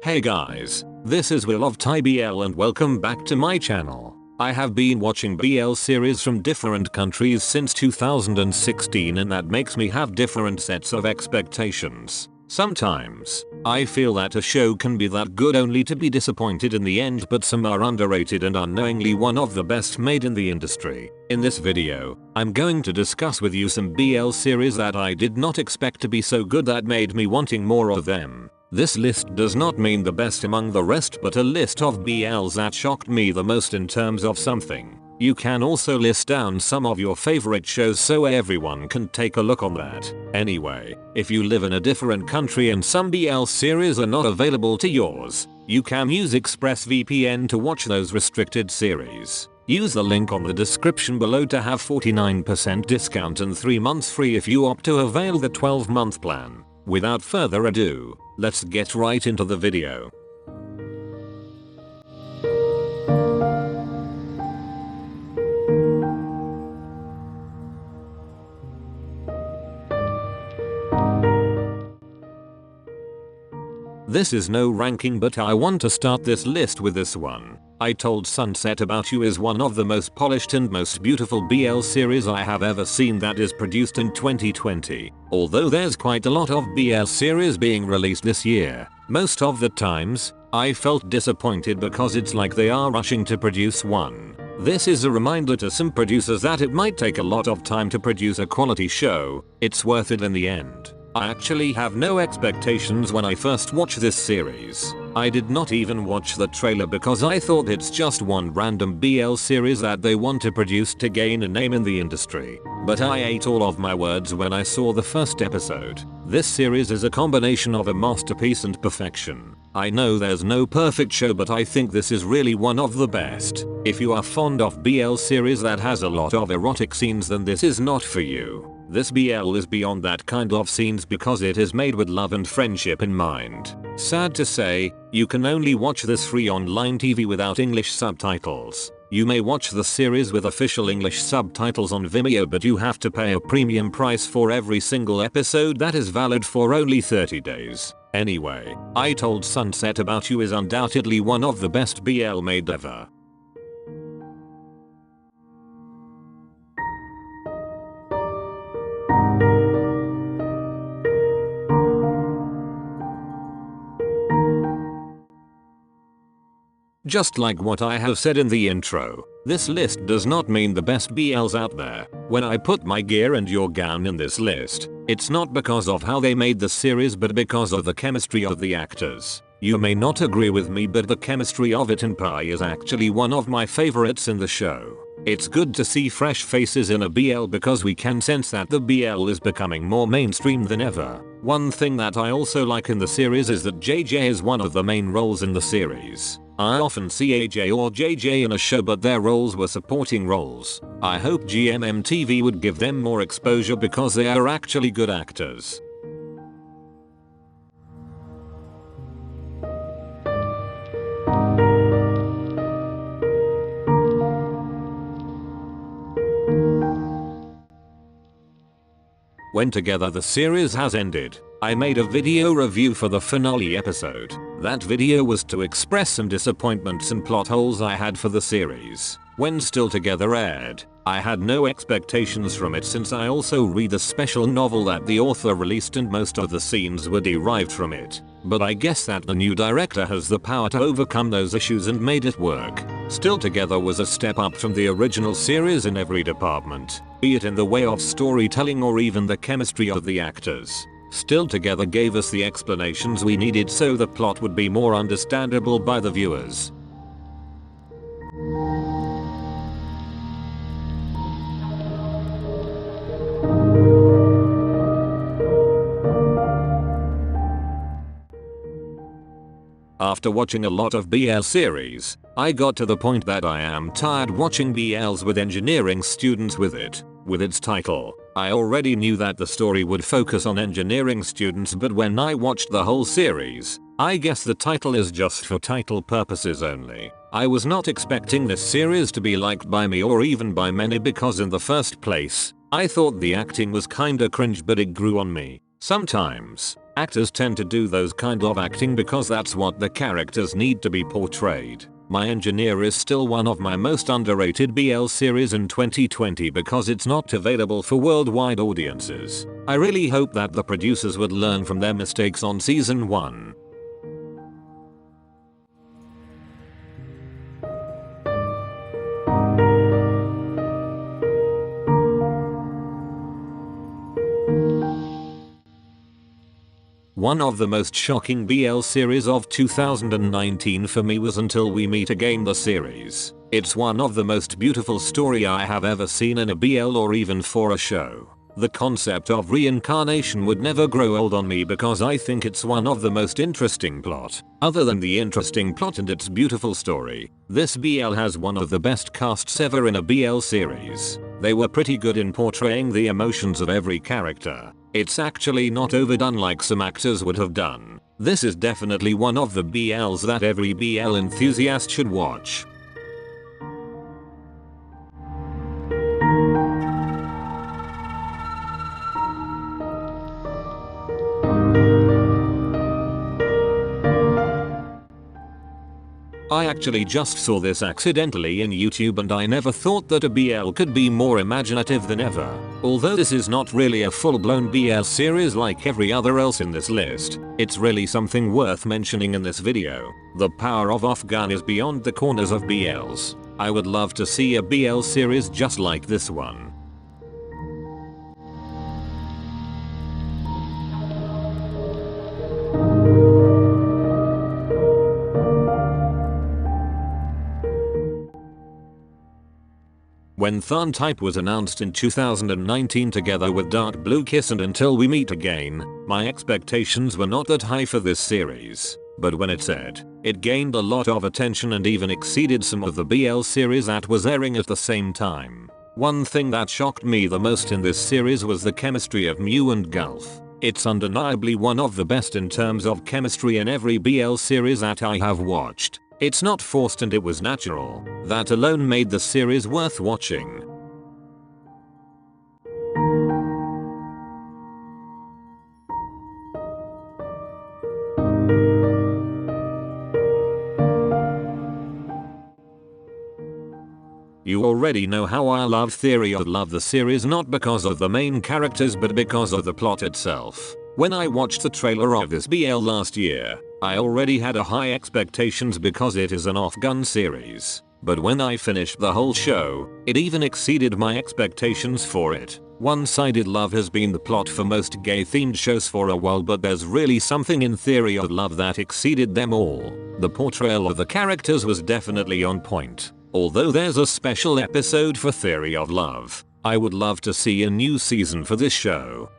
Hey guys, this is Will of TyBL and welcome back to my channel. I have been watching BL series from different countries since 2016 and that makes me have different sets of expectations. Sometimes, I feel that a show can be that good only to be disappointed in the end, but some are underrated and unknowingly one of the best made in the industry. In this video, I'm going to discuss with you some BL series that I did not expect to be so good that made me wanting more of them. This list does not mean the best among the rest, but a list of BLs that shocked me the most in terms of something. You can also list down some of your favorite shows so everyone can take a look on that. Anyway, if you live in a different country and some BL series are not available to yours, you can use ExpressVPN to watch those restricted series. Use the link on the description below to have 49% discount and 3 months free if you opt to avail the 12-month plan. Without further ado, let's get right into the video. This is no ranking, but I want to start this list with this one. I Told Sunset About You is one of the most polished and most beautiful BL series I have ever seen that is produced in 2020. Although there's quite a lot of BL series being released this year, most of the times, I felt disappointed because it's like they are rushing to produce one. This is a reminder to some producers that it might take a lot of time to produce a quality show. It's worth it in the end. I actually have no expectations when I first watched this series. I did not even watch the trailer because I thought it's just one random BL series that they want to produce to gain a name in the industry. But I ate all of my words when I saw the first episode. This series is a combination of a masterpiece and perfection. I know there's no perfect show, but I think this is really one of the best. If you are fond of BL series that has a lot of erotic scenes, then this is not for you. This BL is beyond that kind of scenes because it is made with love and friendship in mind. Sad to say, you can only watch this free online TV without English subtitles. You may watch the series with official English subtitles on Vimeo, but you have to pay a premium price for every single episode that is valid for only 30 days. Anyway, I Told Sunset About You is undoubtedly one of the best BL made ever. Just like what I have said in the intro, this list does not mean the best BLs out there. When I put my gear and your gown in this list, it's not because of how they made the series but because of the chemistry of the actors. You may not agree with me, but the chemistry of it and Pi is actually one of my favorites in the show. It's good to see fresh faces in a BL because we can sense that the BL is becoming more mainstream than ever. One thing that I also like in the series is that JJ is one of the main roles in the series. I often see AJ or JJ in a show, but their roles were supporting roles. I hope GMMTV would give them more exposure because they are actually good actors. When Together the series has ended, I made a video review for the finale episode. That video was to express some disappointments and plot holes I had for the series. When Still Together aired, I had no expectations from it since I also read the special novel that the author released and most of the scenes were derived from it. But I guess that the new director has the power to overcome those issues and made it work. Still Together was a step up from the original series in every department, be it in the way of storytelling or even the chemistry of the actors. Still Together gave us the explanations we needed so the plot would be more understandable by the viewers. After watching a lot of BL series, I got to the point that I am tired watching BLs with engineering students with it. With its title, I already knew that the story would focus on engineering students, but when I watched the whole series, I guess the title is just for title purposes only. I was not expecting this series to be liked by me or even by many because in the first place, I thought the acting was kinda cringe, but it grew on me. Sometimes, actors tend to do those kind of acting because that's what the characters need to be portrayed. My Engineer is still one of my most underrated BL series in 2020 because it's not available for worldwide audiences. I really hope that the producers would learn from their mistakes on season 1. One of the most shocking BL series of 2019 for me was Until We Meet Again the series. It's one of the most beautiful story I have ever seen in a BL or even for a show. The concept of reincarnation would never grow old on me because I think it's one of the most interesting plot. Other than the interesting plot and its beautiful story, this BL has one of the best casts ever in a BL series. They were pretty good in portraying the emotions of every character. It's actually not overdone like some actors would have done. This is definitely one of the BLs that every BL enthusiast should watch. I actually just saw this accidentally in YouTube and I never thought that a BL could be more imaginative than ever. Although this is not really a full-blown BL series like every other else in this list, it's really something worth mentioning in this video. The power of Afghan is beyond the corners of BLs. I would love to see a BL series just like this one. When TharnType was announced in 2019 together with Dark Blue Kiss and Until We Meet Again, my expectations were not that high for this series. But when it aired, it gained a lot of attention and even exceeded some of the BL series that was airing at the same time. One thing that shocked me the most in this series was the chemistry of Mew and Gulf. It's undeniably one of the best in terms of chemistry in every BL series that I have watched. It's not forced and it was natural. That alone made the series worth watching. You already know how I love Theory of Love the series, not because of the main characters but because of the plot itself. When I watched the trailer of this BL last year, I already had a high expectations because it is an Afghan series. But when I finished the whole show, it even exceeded my expectations for it. One-sided love has been the plot for most gay-themed shows for a while, but there's really something in Theory of Love that exceeded them all. The portrayal of the characters was definitely on point. Although there's a special episode for Theory of Love, I would love to see a new season for this show.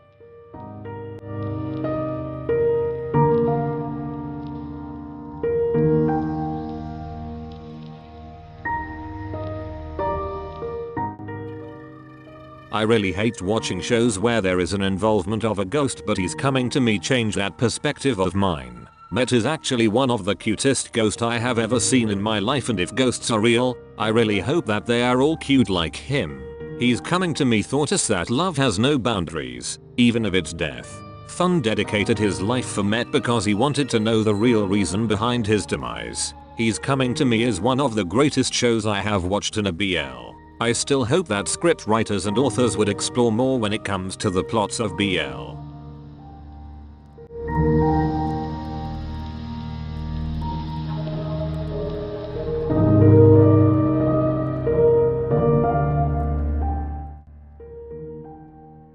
I really hate watching shows where there is an involvement of a ghost, but He's Coming to Me changed that perspective of mine. Met is actually one of the cutest ghosts I have ever seen in my life, and if ghosts are real, I really hope that they are all cute like him. He's Coming to Me taught us that love has no boundaries, even of its death. Thun dedicated his life for Met because he wanted to know the real reason behind his demise. He's Coming to Me is one of the greatest shows I have watched in a BL. I still hope that script writers and authors would explore more when it comes to the plots of BL.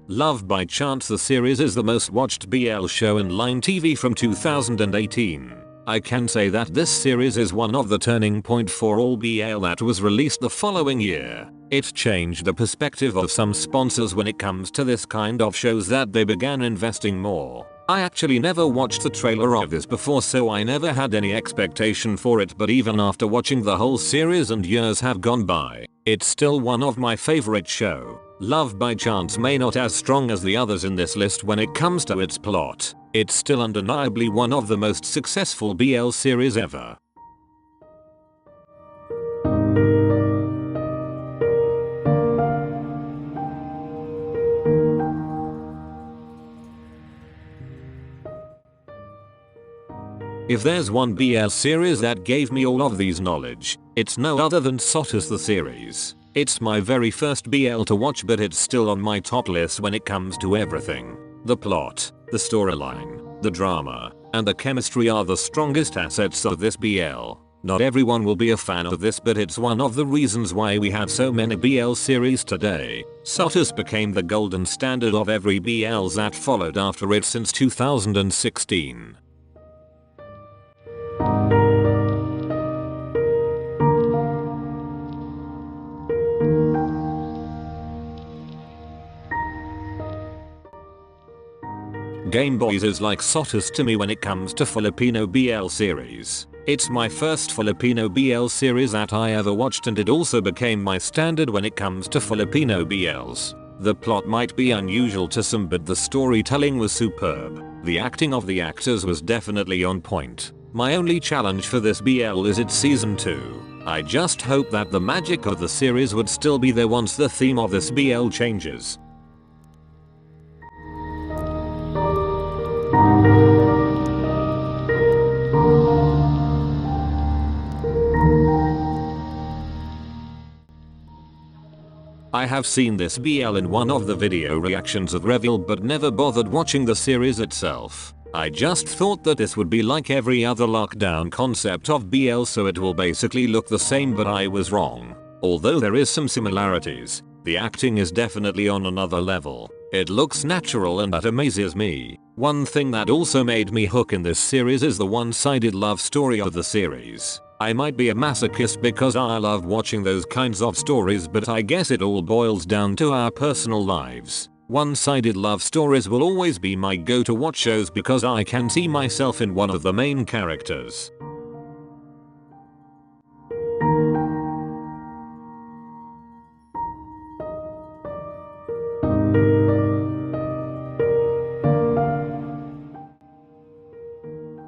Love by Chance the series is the most watched BL show in line TV from 2018. I can say that this series is one of the turning point for all BL that was released the following year. It changed the perspective of some sponsors when it comes to this kind of shows, that they began investing more. I actually never watched the trailer of this before, so I never had any expectation for it, but even after watching the whole series and years have gone by, it's still one of my favorite show. Love by Chance may not as strong as the others in this list when it comes to its plot. It's still undeniably one of the most successful BL series ever. If there's one BL series that gave me all of these knowledge, it's no other than Sotus the series. It's my very first BL to watch, but it's still on my top list when it comes to everything. The plot, the storyline, the drama, and the chemistry are the strongest assets of this BL. Not everyone will be a fan of this, but it's one of the reasons why we have so many BL series today. Sotus became the golden standard of every BL that followed after it since 2016. Gameboys is like Sotus to me when it comes to Filipino BL series. It's my first Filipino BL series that I ever watched, and it also became my standard when it comes to Filipino BLs. The plot might be unusual to some, but the storytelling was superb. The acting of the actors was definitely on point. My only challenge for this BL is its season 2. I just hope that the magic of the series would still be there once the theme of this BL changes. I have seen this BL in one of the video reactions of Reveal, but never bothered watching the series itself. I just thought that this would be like every other lockdown concept of BL, so it will basically look the same, but I was wrong. Although there is some similarities, the acting is definitely on another level. It looks natural and that amazes me. One thing that also made me hook in this series is the one-sided love story of the series. I might be a masochist because I love watching those kinds of stories, but I guess it all boils down to our personal lives. One-sided love stories will always be my go-to watch shows because I can see myself in one of the main characters.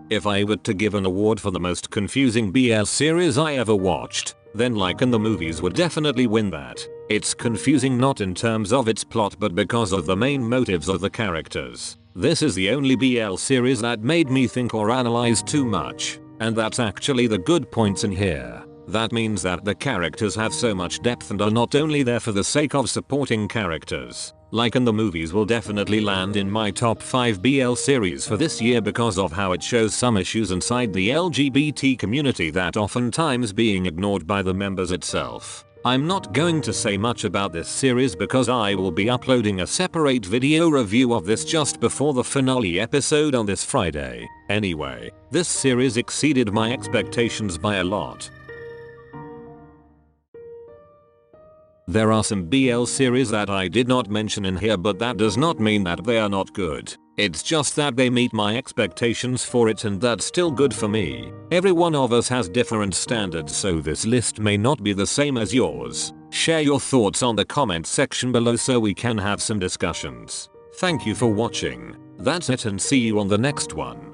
If I were to give an award for the most confusing BL series I ever watched, then Like in the Movies would definitely win that. It's confusing not in terms of its plot, but because of the main motives of the characters. This is the only BL series that made me think or analyze too much, and that's actually the good points in here. That means that the characters have so much depth and are not only there for the sake of supporting characters. Like in the Movies will definitely land in my top 5 BL series for this year because of how it shows some issues inside the LGBT community that oftentimes being ignored by the members itself. I'm not going to say much about this series because I will be uploading a separate video review of this just before the finale episode on this Friday. Anyway, this series exceeded my expectations by a lot. There are some BL series that I did not mention in here, but that does not mean that they are not good. It's just that they meet my expectations for it, and that's still good for me. Every one of us has different standards, so this list may not be the same as yours. Share your thoughts on the comment section below so we can have some discussions. Thank you for watching. That's it, and see you on the next one.